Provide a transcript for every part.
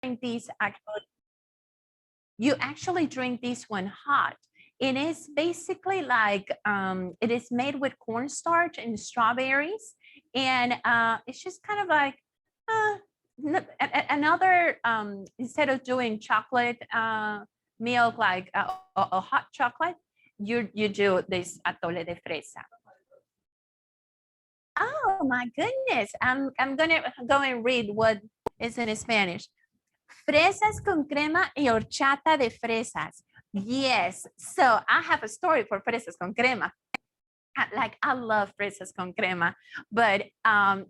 these actually, you actually drink this one hot. It is basically like, it is made with cornstarch and strawberries. And it's just kind of like another, instead of doing chocolate milk, like a hot chocolate, you do this atole de fresa. Oh my goodness. I'm gonna go and read what is in Spanish. Fresas con crema y horchata de fresas. Yes. So I have a story for fresas con crema. I love fresas con crema, but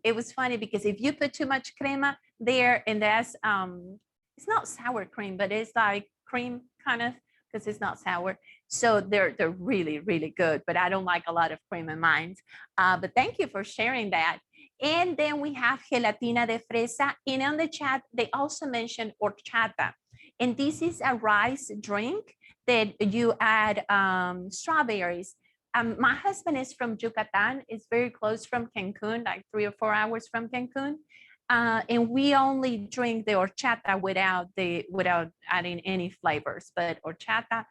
it was funny because if you put too much crema there, and that's it's not sour cream, but it's like cream kind of, because it's not sour. So they're really, really good, but I don't like a lot of cream in mine. But thank you for sharing that. And then we have gelatina de fresa. And on the chat, they also mentioned horchata. And this is a rice drink that you add strawberries. My husband is from Yucatan. It's very close from Cancun, like 3 or 4 hours from Cancun. And we only drink the horchata without adding any flavors. But horchata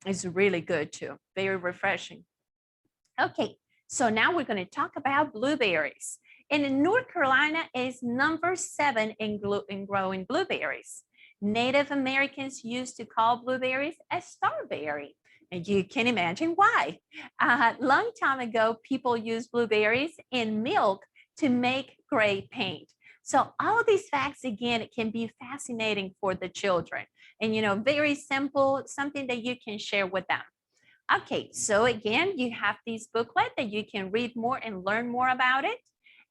is really good too, very refreshing. Okay, so now we're going to talk about blueberries. And in North Carolina is number 7 in growing blueberries. Native Americans used to call blueberries a starberry. And you can imagine why. A long time ago, people used blueberries in milk to make gray paint. So all these facts, again, it can be fascinating for the children. And, you know, very simple, something that you can share with them. Okay, so again, you have this booklet that you can read more and learn more about it.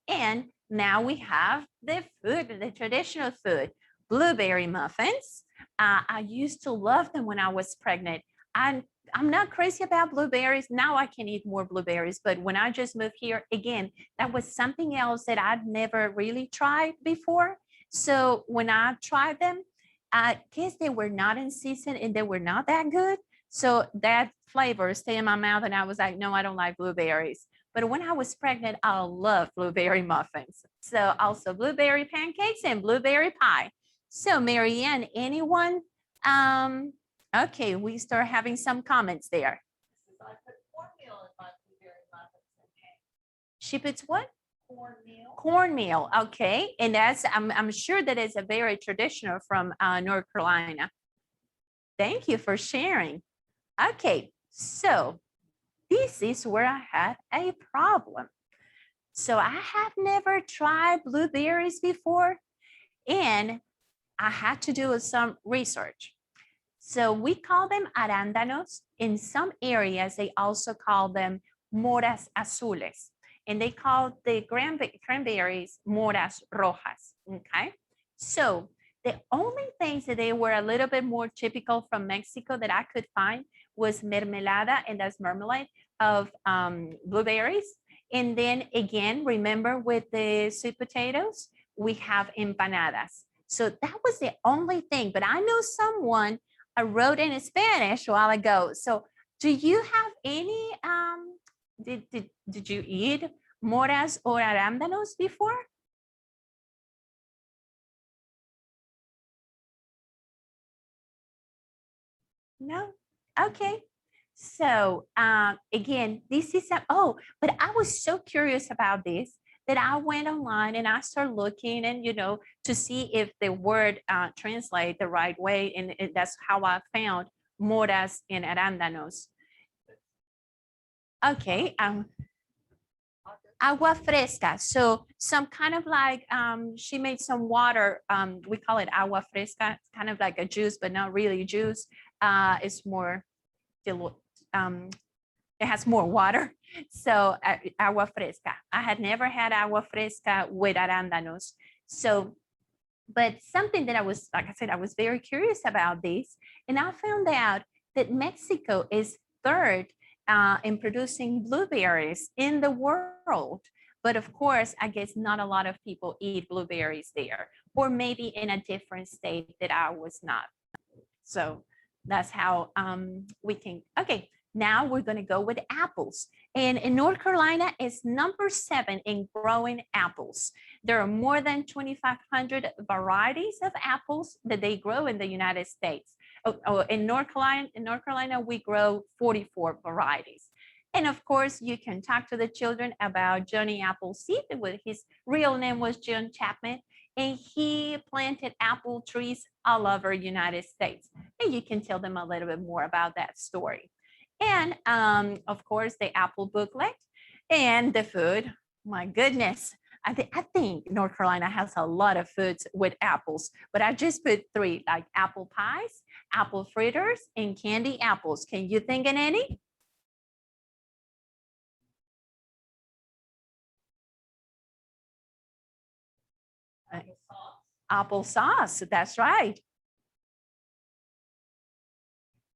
And now we have the food, the traditional food, blueberry muffins. I used to love them when I was pregnant. I'm not crazy about blueberries. Now I can eat more blueberries. But when I just moved here, again, that was something else that I'd never really tried before. So when I tried them, I guess they were not in season and they were not that good. So that flavor stayed in my mouth and I was like, no, I don't like blueberries. But when I was pregnant, I love blueberry muffins. So also blueberry pancakes and blueberry pie. So Marianne, anyone? Okay, we start having some comments there. I put cornmeal in my blueberry muffins. She puts what? Cornmeal. Cornmeal, okay. And that's, I'm sure that is a very traditional from North Carolina. Thank you for sharing. Okay, so this is where I had a problem. So I have never tried blueberries before, and I had to do some research. So we call them arándanos. In some areas, they also call them moras azules. And they call the cranberries moras rojas, okay? So the only things that they were a little bit more typical from Mexico that I could find was mermelada, and that's marmalade of blueberries. And then again, remember with the sweet potatoes, we have empanadas. So that was the only thing, but I know someone I wrote in Spanish a while ago. So do you have any, did you eat moras or arándanos before? No? Okay. So again, this is, but I was so curious about this that I went online and I started looking and, you know, to see if the word translate the right way. And that's how I found moras and arándanos. Okay. Agua fresca. So some kind of like, she made some water. We call it agua fresca. It's kind of like a juice, but not really juice. It's more, it has more water. So agua fresca. I had never had agua fresca with arándanos. So, but something that I was, like I said, I was very curious about this. And I found out that Mexico is third in producing blueberries in the world. But of course, I guess not a lot of people eat blueberries there, or maybe in a different state that I was not. So that's how we can, okay. Now we're going to go with apples. And in North Carolina, it's number 7 in growing apples. There are more than 2,500 varieties of apples that they grow in the United States. In North Carolina, we grow 44 varieties. And of course, you can talk to the children about Johnny Appleseed. His real name was John Chapman, and he planted apple trees all over the United States. And you can tell them a little bit more about that story. And of course, the apple booklet and the food. My goodness, I think North Carolina has a lot of foods with apples, but I just put 3, like apple pies, apple fritters, and candy apples. Can you think of any? Applesauce, that's right.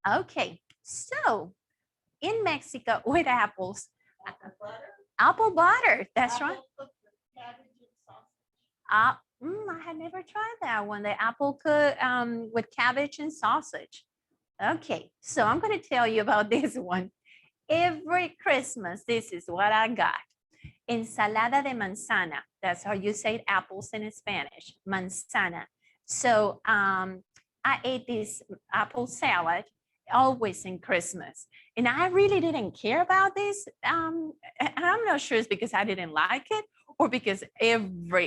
Okay, so in Mexico with apples, apple butter, that's right. I had never tried that one, the apple cooked with cabbage and sausage. Okay, so I'm going to tell you about this one. Every Christmas, this is what I got. Ensalada de manzana. That's how you say apples in Spanish, manzana. So I ate this apple salad always in Christmas. And I really didn't care about this. And I'm not sure it's because I didn't like it or because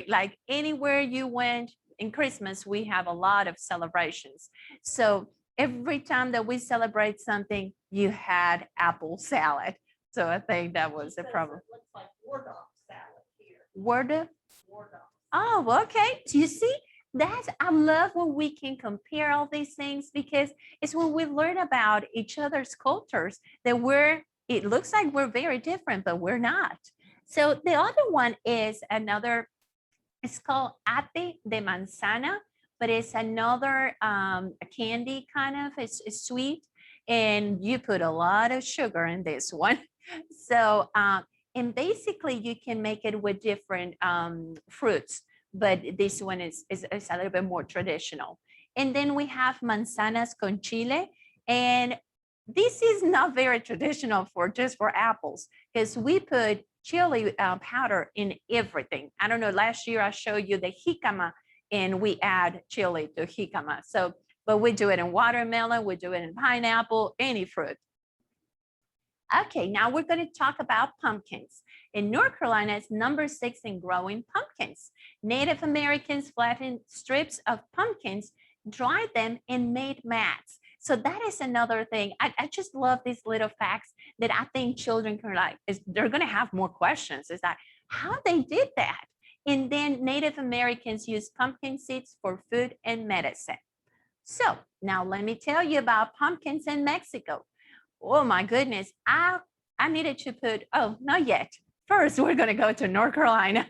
like anywhere you went in Christmas, we have a lot of celebrations. So every time that we celebrate something, you had apple salad. So I think that was the problem. It looks like Wardog salad here. Word? Wardog. Oh, okay. Do you see? I love when we can compare all these things because it's when we learn about each other's cultures that it looks like we're very different, but we're not. So the other one is it's called ate de manzana, but it's another candy kind of, it's sweet. And you put a lot of sugar in this one. So, and basically you can make it with different fruits, but this one is a little bit more traditional. And then we have manzanas con chile. And this is not very traditional just for apples because we put chili powder in everything. I don't know, last year I showed you the jicama and we add chili to jicama. So, but we do it in watermelon, we do it in pineapple, any fruit. Okay, now we're going to talk about pumpkins. In North Carolina, it's number 6 in growing pumpkins. Native Americans flattened strips of pumpkins, dried them, and made mats. So that is another thing. I just love these little facts that I think children can they're going to have more questions. Is that how they did that? And then Native Americans used pumpkin seeds for food and medicine. So now let me tell you about pumpkins in Mexico. Oh my goodness, I needed to put, not yet. First, we're going to go to North Carolina.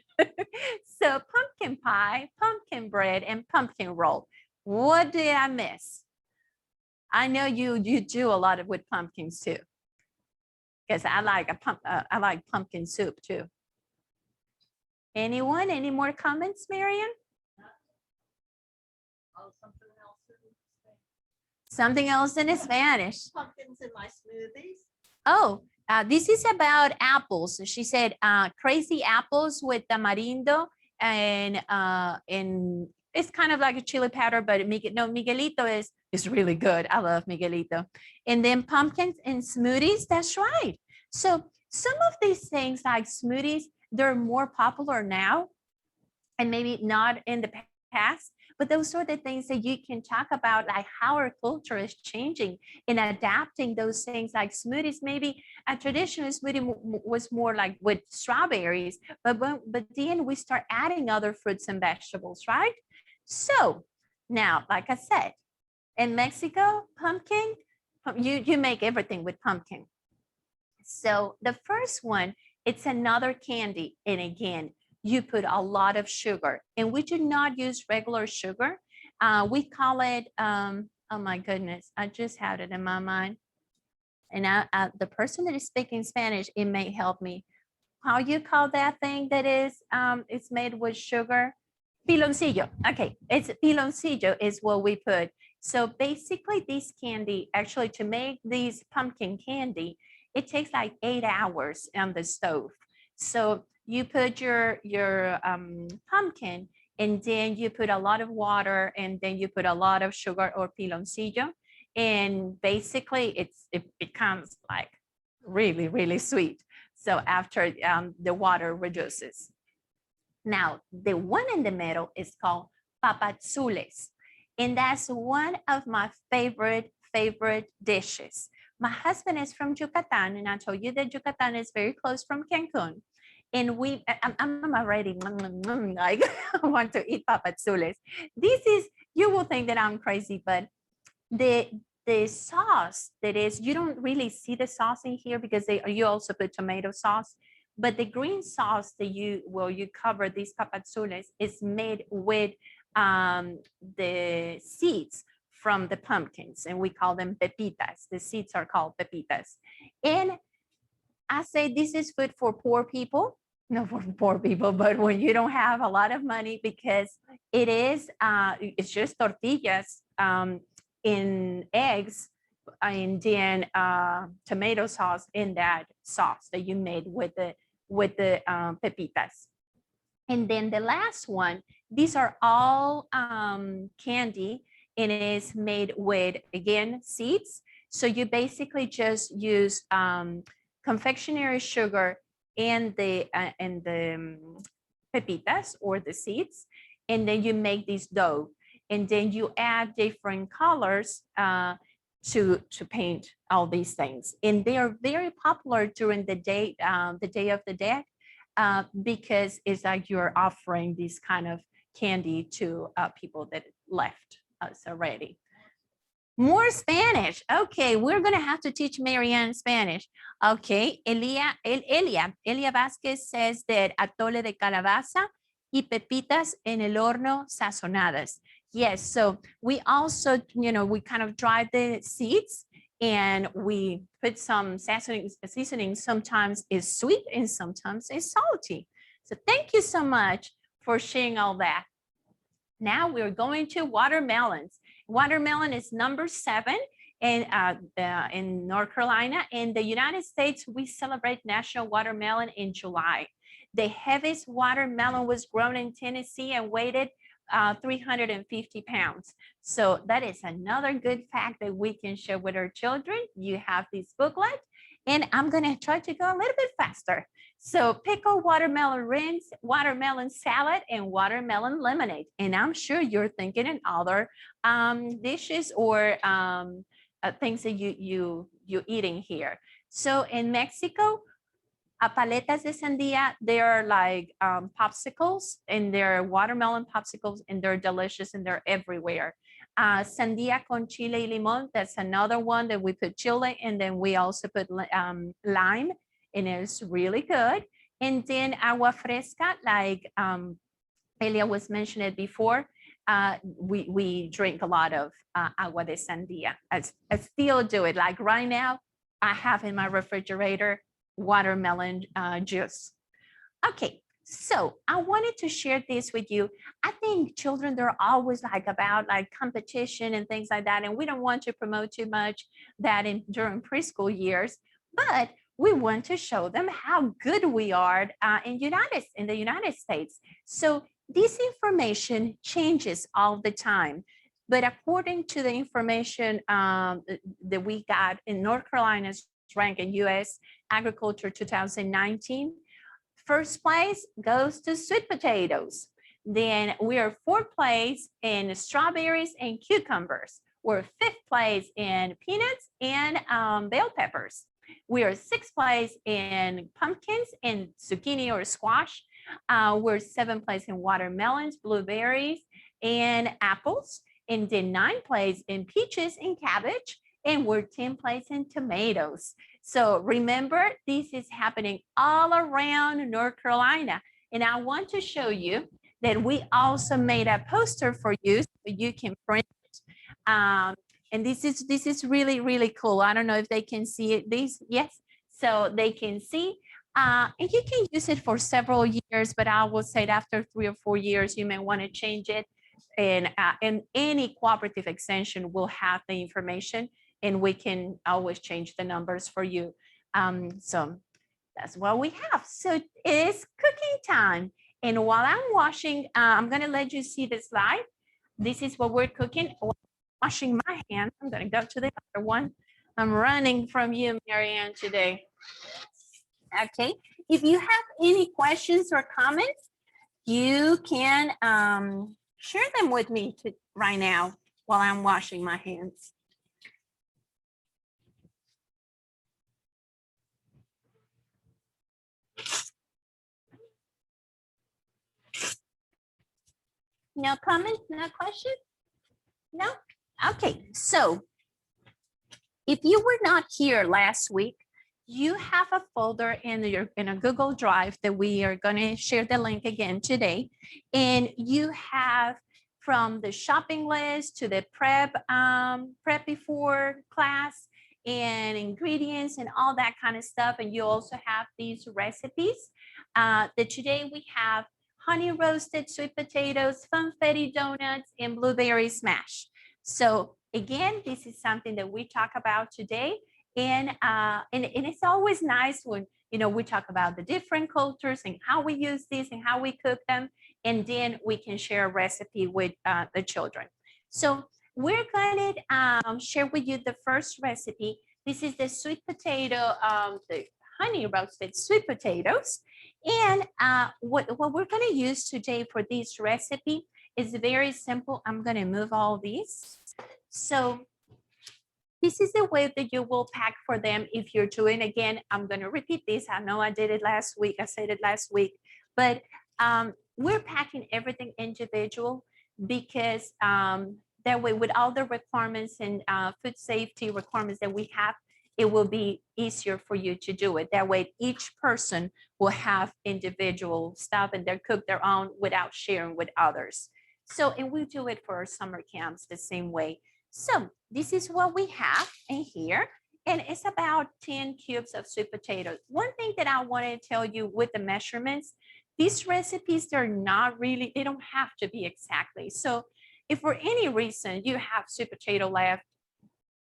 So pumpkin pie, pumpkin bread, and pumpkin roll. What did I miss? I know you do a lot with pumpkins too, because I like pumpkin soup too. Anyone? Any more comments, Marian? Oh, something else in Spanish. Something else in Spanish. Pumpkins in my smoothies. Oh, this is about apples. She said crazy apples with tamarindo and it's kind of like a chili powder, but Miguelito is really good. I love Miguelito. And then pumpkins and smoothies. That's right. So some of these things like smoothies, they're more popular now and maybe not in the past, but those sort of things that you can talk about, like how our culture is changing and adapting those things like smoothies. Maybe a traditional smoothie was more like with strawberries, but then we start adding other fruits and vegetables, right? So now, like I said, in Mexico, pumpkin, you make everything with pumpkin. So the first one, it's another candy. And again, you put a lot of sugar and we do not use regular sugar. We call it, oh my goodness, I just had it in my mind. And the person that is speaking Spanish, it may help me. How you call that thing that is, it's made with sugar? Piloncillo. Okay, it's piloncillo is what we put. So basically this candy, actually to make this pumpkin candy, it takes like 8 hours on the stove. So you put your pumpkin and then you put a lot of water and then you put a lot of sugar or piloncillo. And basically it becomes like really, really sweet. So after the water reduces. Now, the one in the middle is called papazules. And that's one of my favorite dishes. My husband is from Yucatan, and I told you that Yucatan is very close from Cancun. And I'm already like, I want to eat papazules. This is, you will think that I'm crazy, but the the sauce that is, you don't really see the sauce in here because you also put tomato sauce, but the green sauce that you cover these papazules is made with the seeds from the pumpkins, and we call them pepitas. The seeds are called pepitas. And I say this is food for poor people. No, for poor people, but when you don't have a lot of money, because it's just tortillas in eggs and then tomato sauce in that sauce that you made with the pepitas. And then the last one, these are all candy, and it is made with, again, seeds. So you basically just use confectionery sugar and the pepitas or the seeds, and then you make this dough, and then you add different colors to paint all these things. And they are very popular during the Day of the Dead, because it's like you're offering this kind of candy to people that left us already. More Spanish. Okay, we're gonna have to teach Marianne Spanish. Okay, Elia Vasquez says that atole de calabaza y pepitas en el horno sazonadas. Yes, so we also, we kind of dry the seeds and we put some seasoning. Sometimes it's sweet and sometimes it's salty. So thank you so much for sharing all that. Now we're going to watermelons. Watermelon is number 7 in North Carolina. In the United States, we celebrate National Watermelon in July. The heaviest watermelon was grown in Tennessee and weighed 350 pounds. So that is another good fact that we can share with our children. You have this booklet, and I'm gonna try to go a little bit faster. So pickled watermelon rinds, watermelon salad, and watermelon lemonade. And I'm sure you're thinking in other dishes or things that you're eating here. So in Mexico, paletas de sandía, they are like popsicles, and they're watermelon popsicles, and they're delicious and they're everywhere. Sandía con chile y limón, that's another one that we put chile, and then we also put lime, and it's really good. And then agua fresca, like Elia was mentioned before, we drink a lot of agua de sandía. I still do it. Like right now, I have in my refrigerator watermelon juice. Okay, so I wanted to share this with you. I think children, they're always like about like competition and things like that, and we don't want to promote too much that during preschool years, but we want to show them how good we are in the United States. So this information changes all the time. But according to the information that we got in North Carolina's rank in U.S. Agriculture 2019, first place goes to sweet potatoes. Then we are 4th place in strawberries and cucumbers. We're 5th place in peanuts and bell peppers. We are 6th place in pumpkins and zucchini or squash. We're 7th place in watermelons, blueberries, and apples. And then 9th place in peaches and cabbage. And we're 10th place in tomatoes. So remember, this is happening all around North Carolina. And I want to show you that we also made a poster for you so you can print it. And this is really, really cool. I don't know if they can see it. Yes, so they can see And you can use it for several years, but I will say that after 3 or 4 years, you may want to change it. And any cooperative extension will have the information, and we can always change the numbers for you. So that's what we have. So it is cooking time. And while I'm washing, I'm going to let you see the slide. This is what we're cooking. While I'm washing my hands, I'm going to go to the other one. I'm running from you, Marianne, today. Okay. If you have any questions or comments, you can share them with me right now while I'm washing my hands. No comments, no questions? No? Okay, so if you were not here last week, you have a folder in a Google Drive that we are going to share the link again today. And you have from the shopping list to the prep before class and ingredients and all that kind of stuff. And you also have these recipes that today we have honey roasted sweet potatoes, funfetti donuts, and blueberry smash. So again, this is something that we talk about today. And it's always nice when, we talk about the different cultures and how we use this and how we cook them. And then we can share a recipe with the children. So we're going to share with you the first recipe. This is the sweet potato, the honey roasted sweet potatoes. And what we're going to use today for this recipe is very simple. I'm going to move all these. So this is the way that you will pack for them if you're doing, again, I'm going to repeat this. I know I did it last week. I said it last week, but we're packing everything individual because that way with all the requirements and food safety requirements that we have, it will be easier for you to do it. That way each person will have individual stuff and they'll cook their own without sharing with others. So, and we do it for our summer camps the same way. So this is what we have in here, and it's about 10 cubes of sweet potatoes. One thing that I want to tell you with the measurements, these recipes, they're not really, they don't have to be exactly. So if for any reason you have sweet potato left,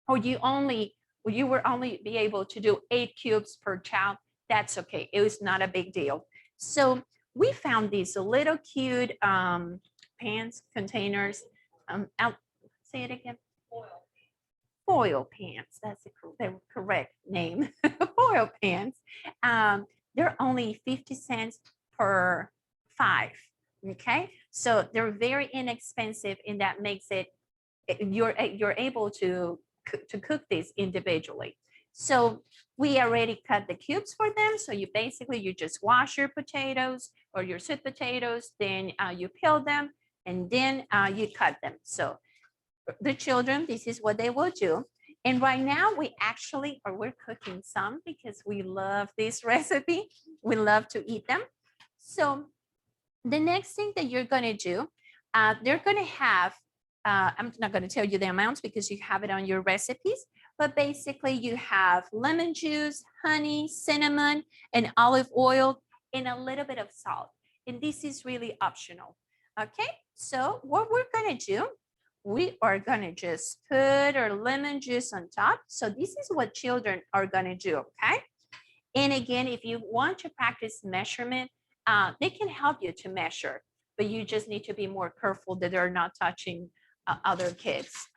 or you were only be able to do 8 cubes per child, that's okay. It was not a big deal. So we found these little cute pans, containers. I'll say it again. Foil pans. That's the correct name. Foil pans. They're only 50 cents per 5. Okay, so they're very inexpensive, and that makes it you're able to cook these individually. So we already cut the cubes for them. So you just wash your potatoes or your sweet potatoes, then you peel them, and then you cut them. So the children, this is what they will do. And right now we're cooking some because we love this recipe. We love to eat them. So the next thing that you're going to do, they're going to have, I'm not going to tell you the amounts because you have it on your recipes, but basically you have lemon juice, honey, cinnamon, and olive oil, and a little bit of salt. And this is really optional. Okay, so what we're going to do, we are going to just put our lemon juice on top. So this is what children are going to do, okay? And again, if you want to practice measurement, they can help you to measure, but you just need to be more careful that they're not touching other kids'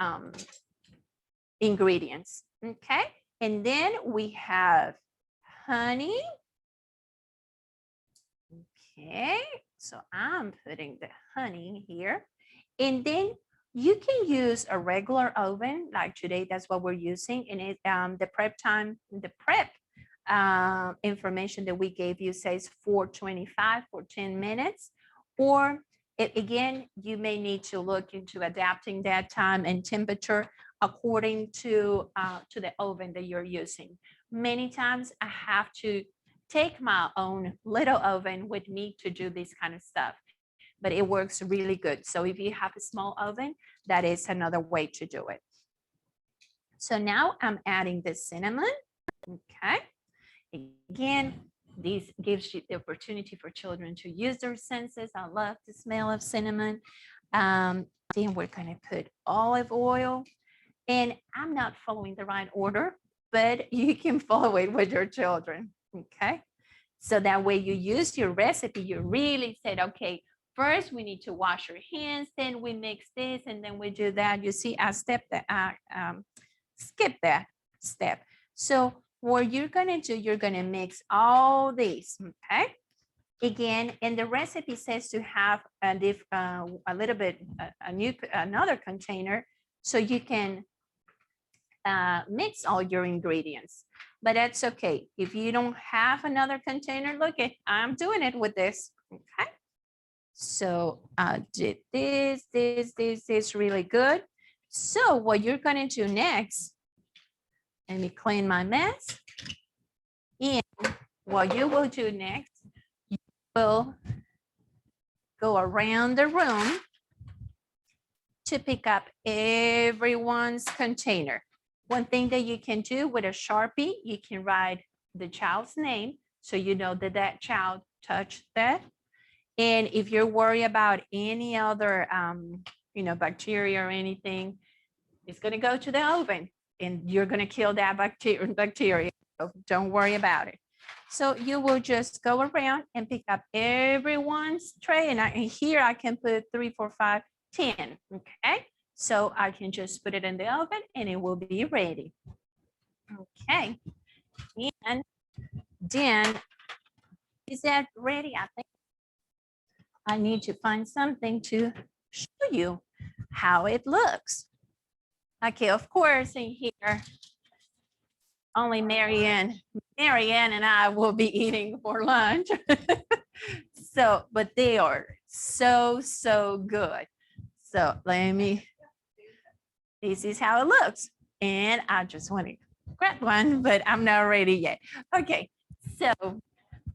ingredients, okay? And then we have honey. Okay, so I'm putting the honey here. And then you can use a regular oven, like today, that's what we're using. And the prep time, the prep information that we gave you says 425 for 10 minutes. Or again, you may need to look into adapting that time and temperature according to the oven that you're using. Many times I have to take my own little oven with me to do this kind of stuff, but it works really good. So if you have a small oven, that is another way to do it. So now I'm adding the cinnamon, okay? Again, This gives you the opportunity for children to use their senses. I love the smell of cinnamon. Then we're going to put olive oil. And I'm not following the right order, but you can follow it with your children. Okay. So that way you use your recipe, you really said, okay, first we need to wash our hands, then we mix this, and then we do that. You see, I skip that step. So what you're gonna do, you're gonna mix all these, okay? Again, and the recipe says to have a little bit, another container so you can mix all your ingredients, but that's okay. If you don't have another container, look at, I'm doing it with this, okay? So I did this really good. So what you're gonna do next, let me clean my mess. And what you will do next, you will go around the room to pick up everyone's container. One thing that you can do with a Sharpie, you can write the child's name so you know that that child touched that. And if you're worried about any other, bacteria or anything, it's going to go to the oven and you're going to kill that bacteria. So don't worry about it. So you will just go around and pick up everyone's tray. And here I can put 3, 4, 5, 10. Okay. So I can just put it in the oven and it will be ready. Okay. And then, is that ready? I think I need to find something to show you how it looks. Okay, of course, in here, only Marianne and I will be eating for lunch. So, but they are so good. So this is how it looks. And I just want to grab one, but I'm not ready yet. Okay, so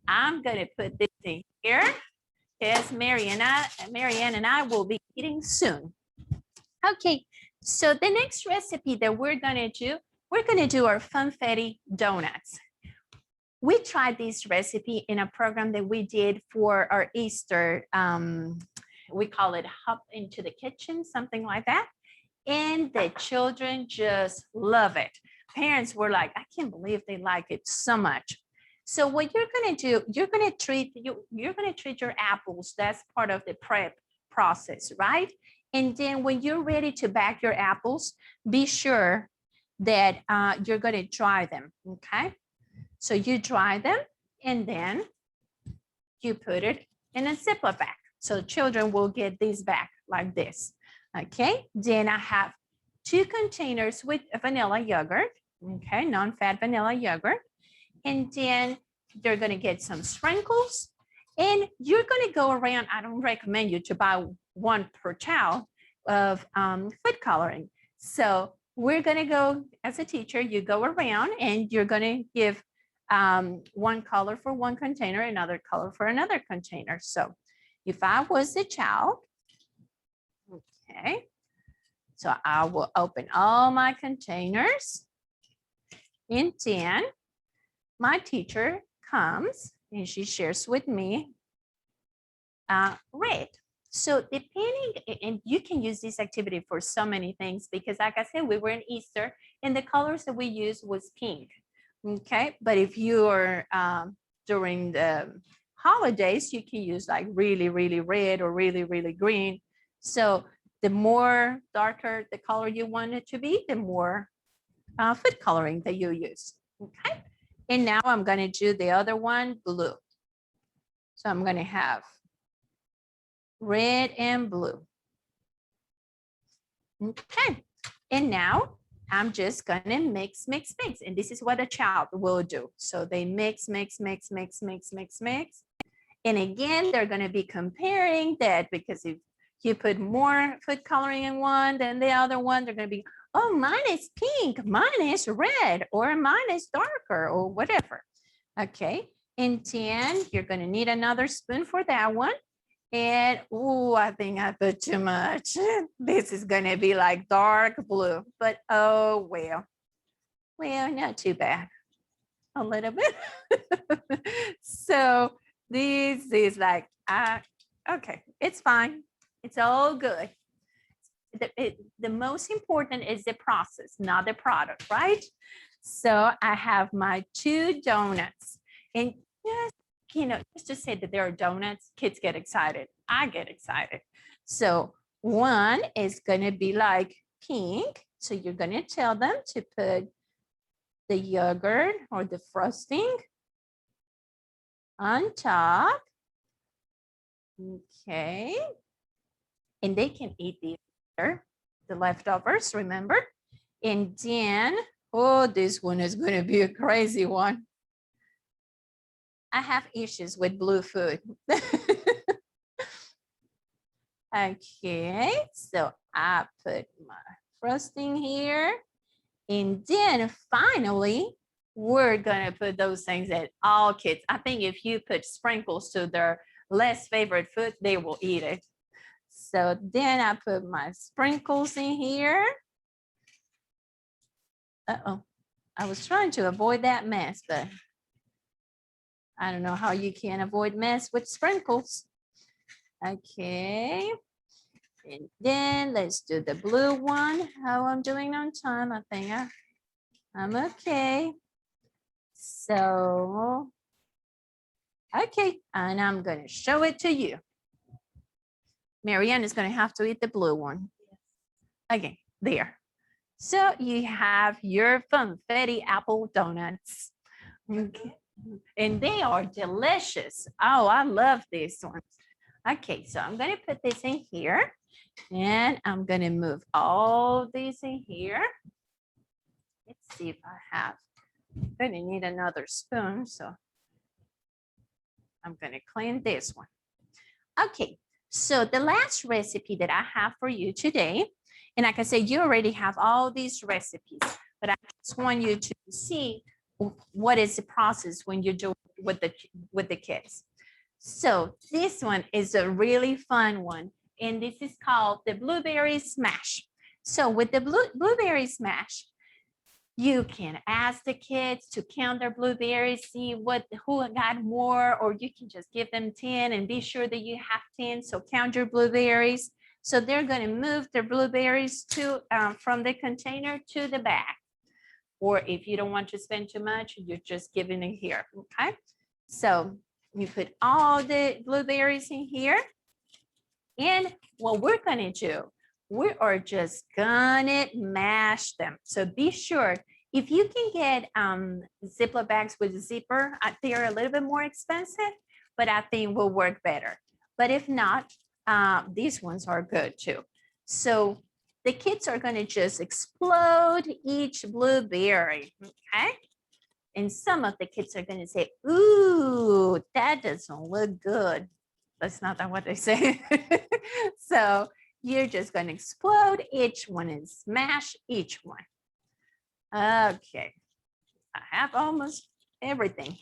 I'm gonna put this in here. Yes, Marianne and I will be eating soon. Okay, so the next recipe that we're gonna do our funfetti donuts. We tried this recipe in a program that we did for our Easter. We call it Hop into the Kitchen, something like that. And the children just love it. Parents were like, I can't believe they like it so much. So what you're gonna do, you're gonna treat your apples. That's part of the prep process, right? And then when you're ready to bag your apples, be sure that you're gonna dry them, okay? So you dry them and then you put it in a Ziploc bag. So children will get this bag like this, okay? Then I have 2 containers with vanilla yogurt, okay? Non-fat vanilla yogurt. And then you're gonna get some sprinkles and you're gonna go around. I don't recommend you to buy 1 per child of food coloring. So we're gonna go, as a teacher, you go around and you're gonna give 1 color for 1 container, another color for another container. So if I was the child, okay, so I will open all my containers and then my teacher comes and she shares with me red. So depending, and you can use this activity for so many things because like I said, we were in Easter and the colors that we used was pink. Okay, but if you're during the holidays, you can use like really red or really green. So the more darker the color you want it to be, the more food coloring that you use. Okay, and now I'm going to do the other one, blue. So I'm going to have red and blue. Okay, and now I'm just gonna mix. And this is what a child will do. So they mix. And again, they're gonna be comparing that because if you put more food coloring in one than the other one, they're gonna be, oh, mine is pink, mine is red, or mine is darker, or whatever. Okay, and then you're gonna need another spoon for that one. And oh, I think I put too much. This is gonna be like dark blue, but oh well. Well, not too bad. a little bit. So this is like, okay, it's fine. It's all good. The most important is the process, not the product, right? So I have my 2 donuts, and just, just to say that there are donuts, kids get excited. I get excited. So one is gonna be like pink. So you're gonna tell them to put the yogurt or the frosting on top. Okay. And they can eat the leftovers, remember? And then, oh, this one is going to be a crazy one. I have issues with blue food. Okay, so I put my frosting here. And then finally, we're gonna put those things that all kids, I think if you put sprinkles to their less favorite food, they will eat it. So then I put my sprinkles in here. Uh-oh, I was trying to avoid that mess, but I don't know how you can avoid mess with sprinkles. Okay. And then let's do the blue one. How I'm doing on time, I think I'm okay. So, okay, and I'm gonna show it to you. Marianne is gonna have to eat the blue one. Okay, there. So you have your funfetti apple donuts. Okay. And they are delicious. Oh, I love these ones. Okay, so I'm gonna put this in here and I'm gonna move all these in here. Let's see if I have, I'm gonna need another spoon, so I'm gonna clean this one. Okay, so the last recipe that I have for you today, and like I said, you already have all these recipes, but I just want you to see what is the process when you're doing with the kids. So this one is a really fun one, and this is called the blueberry smash. So with the blueberry smash, you can ask the kids to count their blueberries, see who got more, or you can just give them 10 and be sure that you have 10. So count your blueberries. So they're going to move their blueberries to from the container to the bag. Or if you don't want to spend too much, you're just giving it here. Okay. So you put all the blueberries in here. And what we're going to do, we are just gonna mash them. So be sure, if you can get Ziploc bags with a zipper, they are a little bit more expensive, but I think will work better. But if not, these ones are good too. So the kids are gonna just explode each blueberry, okay? And some of the kids are gonna say, ooh, that doesn't look good. That's not what they say. So you're just going to explode each one and smash each one. Okay, I have almost everything.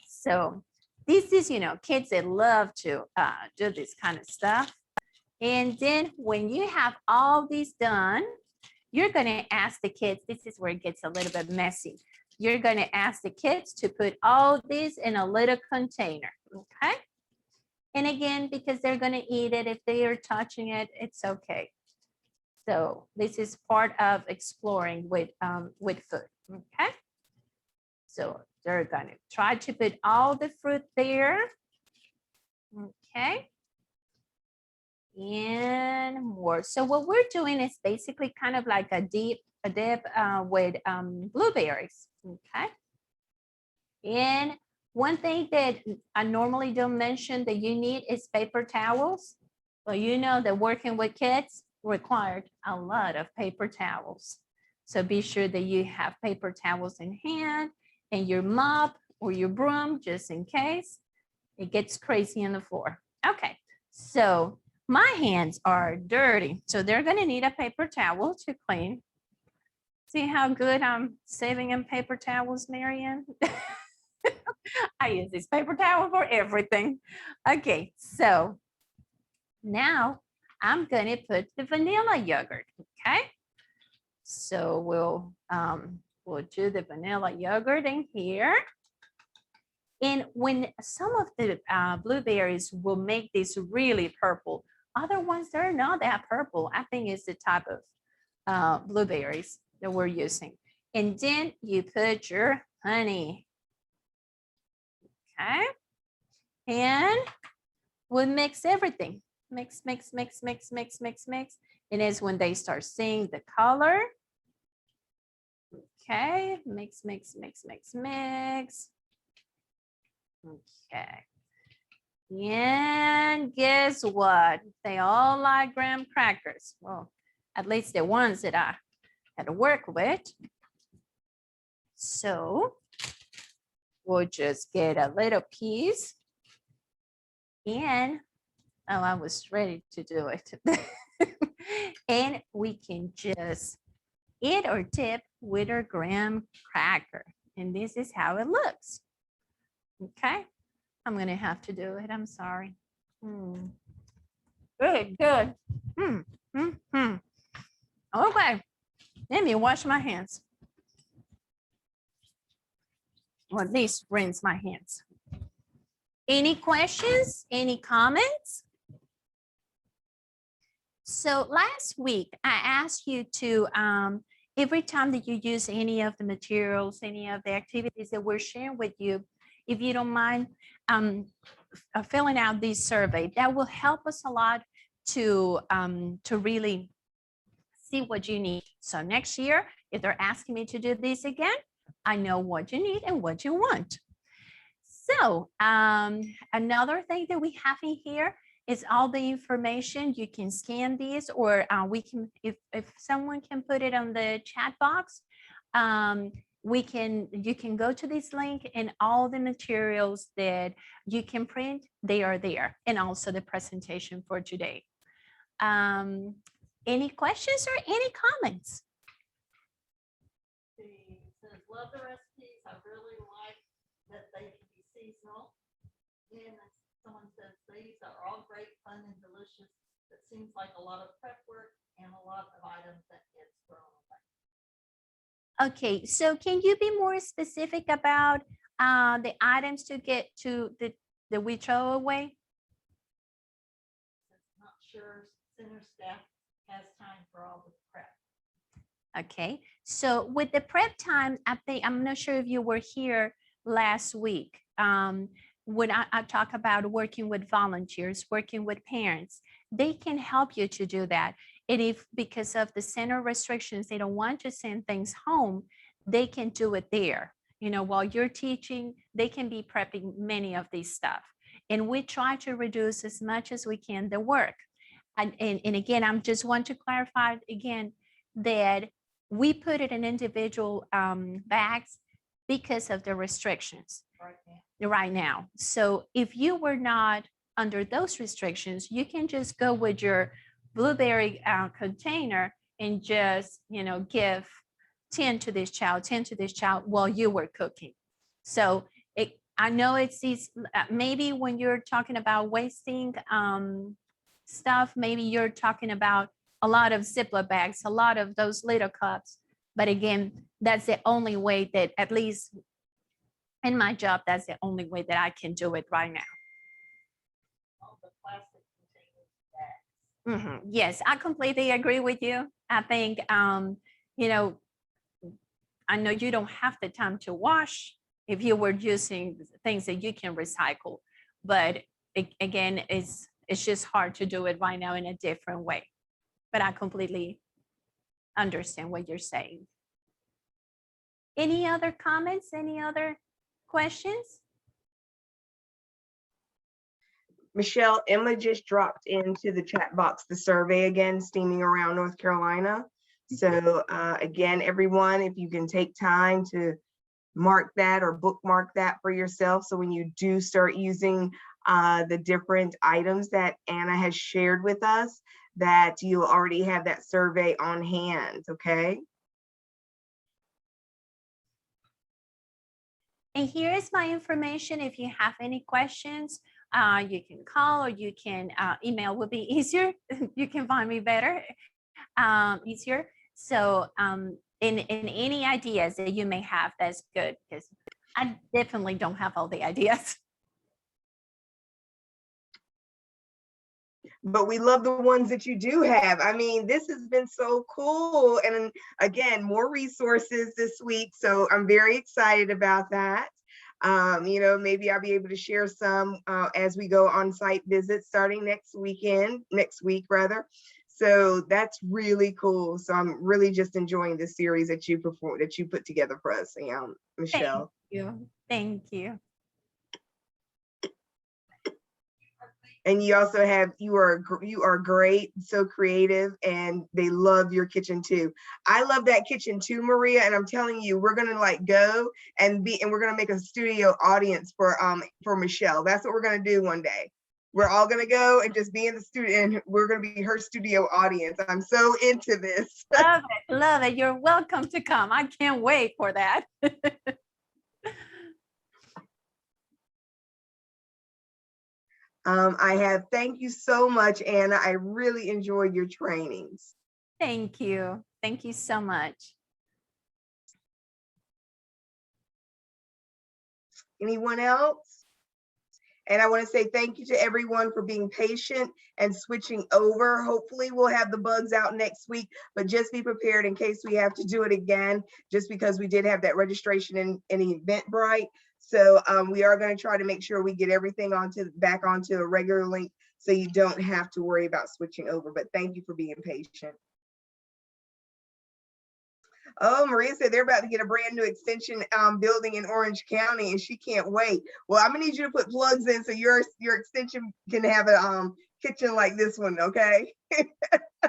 So this is, kids, they love to do this kind of stuff. And then when you have all these done, you're going to ask the kids, this is where it gets a little bit messy. You're going to ask the kids to put all these in a little container, okay? And again, because they're going to eat it, if they are touching it, it's okay. So this is part of exploring with food, okay? So they're going to try to put all the fruit there, okay? And more. So what we're doing is basically kind of like a dip with blueberries, okay? And one thing that I normally don't mention that you need is paper towels. Well, you know that working with kids required a lot of paper towels. So be sure that you have paper towels in hand and your mop or your broom, just in case it gets crazy on the floor. Okay, so my hands are dirty. So they're gonna need a paper towel to clean. See how good I'm saving in paper towels, Marianne? I use this paper towel for everything. Okay, so now I'm gonna put the vanilla yogurt, okay? So we'll We'll do the vanilla yogurt in here. And when some of the blueberries will make this really purple, other ones, they're not that purple. I think it's the type of blueberries that we're using. And then you put your honey. Okay. And we'll mix everything. Mix, mix, mix, mix, mix, mix, mix. And it's when they start seeing the color. Okay, mix, mix, mix, mix, mix. Okay. And guess what? They all like graham crackers. Well, at least the ones that I had to work with. So we'll just get a little piece. And, oh, I was ready to do it. And we can just eat or dip with our graham cracker. And this is how it looks. Okay, I'm gonna have to do it. I'm sorry. Good, good. Okay, let me wash my hands. Or at least rinse my hands. Any questions? Any comments? So last week, I asked you to, every time that you use any of the materials, any of the activities that we're sharing with you, if you don't mind filling out this survey, that will help us a lot to really see what you need. So next year, if they're asking me to do this again, I know what you need and what you want. So another thing that we have in here is all the information. You can scan these, or we can, if someone can put it on the chat box, you can go to this link, and all the materials that you can print, they are there, and also the presentation for today. Any questions or any comments? It says, love the recipes. I really like that they can be seasonal. And someone says these are all great, fun, and delicious. It seems like a lot of prep work and a lot of items that gets thrown away. Okay, so can you be more specific about the items to get to the we throw away? Not sure center staff has time for all the prep. Okay, so with the prep time, I'm not sure if you were here last week. When I talk about working with volunteers, working with parents, they can help you to do that. And if because of the center restrictions, they don't want to send things home, they can do it there. You know, while you're teaching, they can be prepping many of these stuff. And we try to reduce as much as we can the work. And again, I just want to clarify again that we put it in individual bags because of the restrictions right now. So if you were not under those restrictions, you can just go with your blueberry container and just, you know, give 10 to this child, 10 to this child while you were cooking. So I know it's these, maybe when you're talking about wasting stuff, maybe you're talking about a lot of Ziploc bags, a lot of those little cups. But again, that's the only way that, at least in my job, that's the only way that I can do it right now. All the plastic containers bags. Yes, I completely agree with you. I think, you know, I know you don't have the time to wash if you were using things that you can recycle, but again, it's just hard to do it right now in a different way. But I completely understand what you're saying. Any other comments? Any other questions? Michelle, Emma just dropped into the chat box the survey again, steaming around North Carolina. So again, everyone, if you can take time to mark that or bookmark that for yourself. So when you do start using the different items that Anna has shared with us, that you already have that survey on hand, okay? And here is my information. If you have any questions, you can call or you can email, would be easier. You can find me better, easier. So in any ideas that you may have, that's good, because I definitely don't have all the ideas. But we love the ones that you do have. I mean, this has been so cool. And again, more resources this week. So I'm very excited about that. You know, maybe I'll be able to share some as we go on site visits starting next week rather. So that's really cool. So I'm really just enjoying this series that you put together for us, Michelle. Thank you. Thank you. And you also have, you are great, so creative, and they love your kitchen too. I love that kitchen too, Maria. And I'm telling you, we're gonna like go and we're gonna make a studio audience for Michelle. That's what we're gonna do one day. We're all gonna go and just be in the studio, and we're gonna be her studio audience. I'm so into this. Love it, love it. You're welcome to come. I can't wait for that. Thank you so much, Anna. I really enjoyed your trainings. Thank you. Thank you so much. Anyone else? And I want to say thank you to everyone for being patient and switching over. Hopefully we'll have the bugs out next week, but just be prepared in case we have to do it again, just because we did have that registration in Eventbrite. So we are going to try to make sure we get everything back onto a regular link, so you don't have to worry about switching over. But thank you for being patient. Oh, Maria said they're about to get a brand new extension building in Orange County, and she can't wait. Well, I'm gonna need you to put plugs in so your extension can have a kitchen like this one, okay?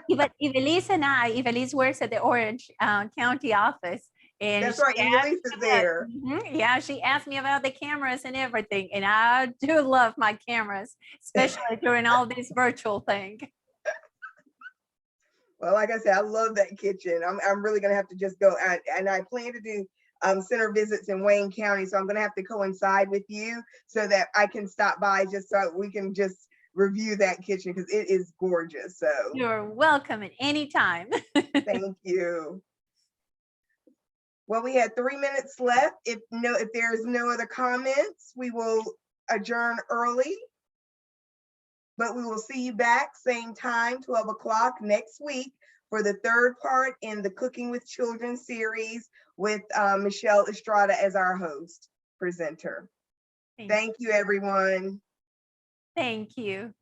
But Ivelisse works at the Orange County office. And that's right, Elise is there. Yeah, she asked me about the cameras and everything. And I do love my cameras, especially during all this virtual thing. Well, like I said, I love that kitchen. I'm really gonna have to just go and I plan to do center visits in Wayne County. So I'm gonna have to coincide with you so that I can stop by just so we can just review that kitchen, because it is gorgeous. So you're welcome at any time. Thank you. Well, we had 3 minutes left. If there's no other comments, we will adjourn early. But we will see you back same time, 12 o'clock next week, for the third part in the Cooking with Children series with Michelle Estrada as our host presenter. Thank you, everyone. Thank you.